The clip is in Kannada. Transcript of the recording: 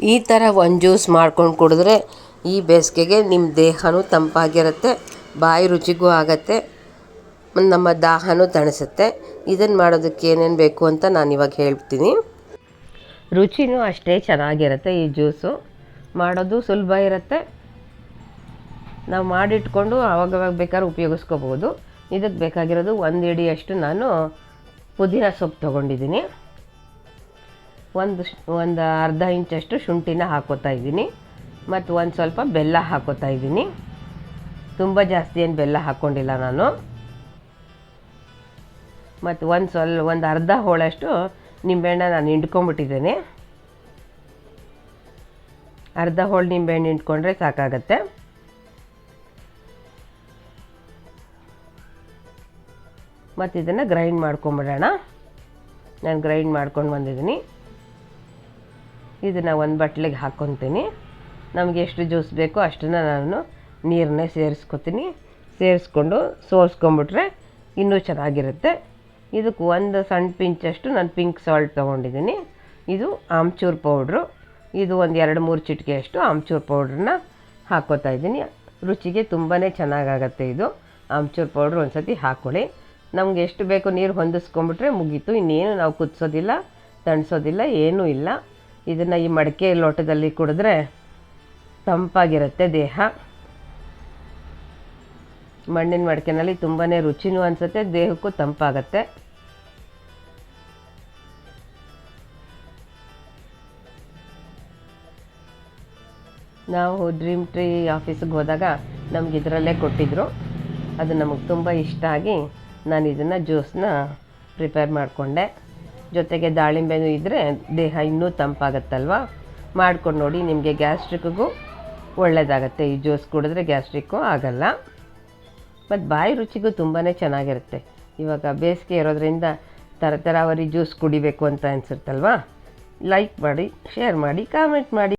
ಈ ಥರ ಒಂದು ಜ್ಯೂಸ್ ಮಾಡ್ಕೊಂಡು ಕುಡಿದ್ರೆ ಈ ಬೇಸಿಗೆಗೆ ನಿಮ್ಮ ದೇಹನೂ ತಂಪಾಗಿರುತ್ತೆ, ಬಾಯಿ ರುಚಿಗೂ ಆಗುತ್ತೆ, ನಮ್ಮ ದಾಹನೂ ತಣಿಸುತ್ತೆ. ಇದನ್ನು ಮಾಡೋದಕ್ಕೆ ಏನೇನು ಬೇಕು ಅಂತ ನಾನು ಇವಾಗ ಹೇಳ್ತೀನಿ. ರುಚಿನೂ ಅಷ್ಟೇ ಚೆನ್ನಾಗಿರುತ್ತೆ. ಈ ಜ್ಯೂಸು ಮಾಡೋದು ಸುಲಭ ಇರುತ್ತೆ, ನಾವು ಮಾಡಿಟ್ಕೊಂಡು ಆವಾಗವಾಗ ಬೇಕಾದ್ರೆ ಉಪಯೋಗಿಸ್ಕೋಬೋದು. ಇದಕ್ಕೆ ಬೇಕಾಗಿರೋದು 1 ಹಿಡಿಯಷ್ಟು ನಾನು ಪುದೀನ ಸೊಪ್ಪು ತೊಗೊಂಡಿದ್ದೀನಿ, ಒಂದು ಅರ್ಧ ಇಂಚಷ್ಟು ಶುಂಠಿನ ಹಾಕೋತಾ ಇದ್ದೀನಿ, ಮತ್ತು ಒಂದು ಸ್ವಲ್ಪ ಬೆಲ್ಲ ಹಾಕೋತಾ ಇದ್ದೀನಿ. ತುಂಬ ಜಾಸ್ತಿ ಏನು ಬೆಲ್ಲ ಹಾಕ್ಕೊಂಡಿಲ್ಲ ನಾನು. ಮತ್ತು ಒಂದು ಅರ್ಧ ಹೋಳಷ್ಟು ನಿಂಬೆಹಣ್ಣ ನಾನು ಹಿಂಡ್ಕೊಂಬಿಟ್ಟಿದ್ದೇನೆ. ಅರ್ಧ ಹೋಳು ನಿಂಬೆಹಣ್ಣು ಹಿಂಡ್ಕೊಂಡ್ರೆ ಸಾಕಾಗತ್ತೆ. ಮತ್ತು ಇದನ್ನು ಗ್ರೈಂಡ್ ಮಾಡ್ಕೊಂಬಿಡೋಣ. ನಾನು ಗ್ರೈಂಡ್ ಮಾಡ್ಕೊಂಡು ಬಂದಿದ್ದೀನಿ. ಇದನ್ನು ಒಂದು ಬಟ್ಲಿಗೆ ಹಾಕ್ಕೊತೀನಿ. ನಮಗೆ ಎಷ್ಟು ಜ್ಯೂಸ್ ಬೇಕೋ ಅಷ್ಟನ್ನು ನಾನು ನೀರನ್ನೇ ಸೇರಿಸ್ಕೊಂಡು ಸೋಸ್ಕೊಂಬಿಟ್ರೆ ಇನ್ನೂ ಚೆನ್ನಾಗಿರುತ್ತೆ. ಇದಕ್ಕೆ ಒಂದು ಸಣ್ಣ ಪಿಂಚಷ್ಟು ನಾನು ಪಿಂಕ್ ಸಾಲ್ಟ್ ತೊಗೊಂಡಿದ್ದೀನಿ. ಇದು ಆಮ್ಚೂರು ಪೌಡ್ರು. ಇದು ಒಂದು 2-3 ಚಿಟಿಕೆಯಷ್ಟು ಆಮ್ಚೂರು ಪೌಡ್ರನ್ನ ಹಾಕ್ಕೋತಾ ಇದ್ದೀನಿ. ರುಚಿಗೆ ತುಂಬಾ ಚೆನ್ನಾಗಾಗತ್ತೆ ಇದು. ಆಮ್ಚೂರು ಪೌಡ್ರು ಒಂದು ಸತಿ ಹಾಕ್ಕೊಳ್ಳಿ. ನಮ್ಗೆ ಎಷ್ಟು ಬೇಕೋ ನೀರು ಹೊಂದಿಸ್ಕೊಂಬಿಟ್ರೆ ಮುಗೀತು. ಇನ್ನೇನು ನಾವು ಕುದಿಸೋದಿಲ್ಲ, ತಣಿಸೋದಿಲ್ಲ, ಏನೂ ಇಲ್ಲ. ಇದನ್ನು ಈ ಮಡಿಕೆ ಲೋಟದಲ್ಲಿ ಕುಡಿದ್ರೆ ತಂಪಾಗಿರುತ್ತೆ ದೇಹ. ಮಣ್ಣಿನ ಮಡಿಕೆನಲ್ಲಿ ತುಂಬಾ ರುಚಿನೂ ಅನಿಸುತ್ತೆ, ದೇಹಕ್ಕೂ ತಂಪಾಗತ್ತೆ. ನಾವು ಡ್ರೀಮ್ ಟ್ರೀ ಆಫೀಸಿಗೆ ಹೋದಾಗ ನಮ್ಗೆ ಇದರಲ್ಲೇ ಕೊಟ್ಟಿದ್ದರು. ಅದು ನಮಗೆ ತುಂಬ ಇಷ್ಟ ಆಗಿ ನಾನು ಇದನ್ನು ಜ್ಯೂಸನ್ನ ಪ್ರಿಪೇರ್ ಮಾಡಿಕೊಂಡೆ. ಜೊತೆಗೆ ದಾಳಿಂಬೆನೂ ಇದ್ದರೆ ದೇಹ ಇನ್ನೂ ತಂಪಾಗತ್ತಲ್ವ. ಮಾಡ್ಕೊಂಡು ನೋಡಿ, ನಿಮಗೆ ಗ್ಯಾಸ್ಟ್ರಿಕ್ಕಿಗೂ ಒಳ್ಳೆಯದಾಗತ್ತೆ. ಈ ಜ್ಯೂಸ್ ಕುಡಿದ್ರೆ ಗ್ಯಾಸ್ಟ್ರಿಕ್ಕು ಆಗಲ್ಲ, ಮತ್ತು ಬಾಯಿ ರುಚಿಗೂ ತುಂಬಾ ಚೆನ್ನಾಗಿರುತ್ತೆ. ಇವಾಗ ಬೇಸಿಗೆ ಇರೋದ್ರಿಂದ ತರತರಾವರಿ ಜ್ಯೂಸ್ ಕುಡಿಬೇಕು ಅಂತ ಅನಿಸುತ್ತಲ್ವ. ಲೈಕ್ ಮಾಡಿ, ಶೇರ್ ಮಾಡಿ, ಕಾಮೆಂಟ್ ಮಾಡಿ.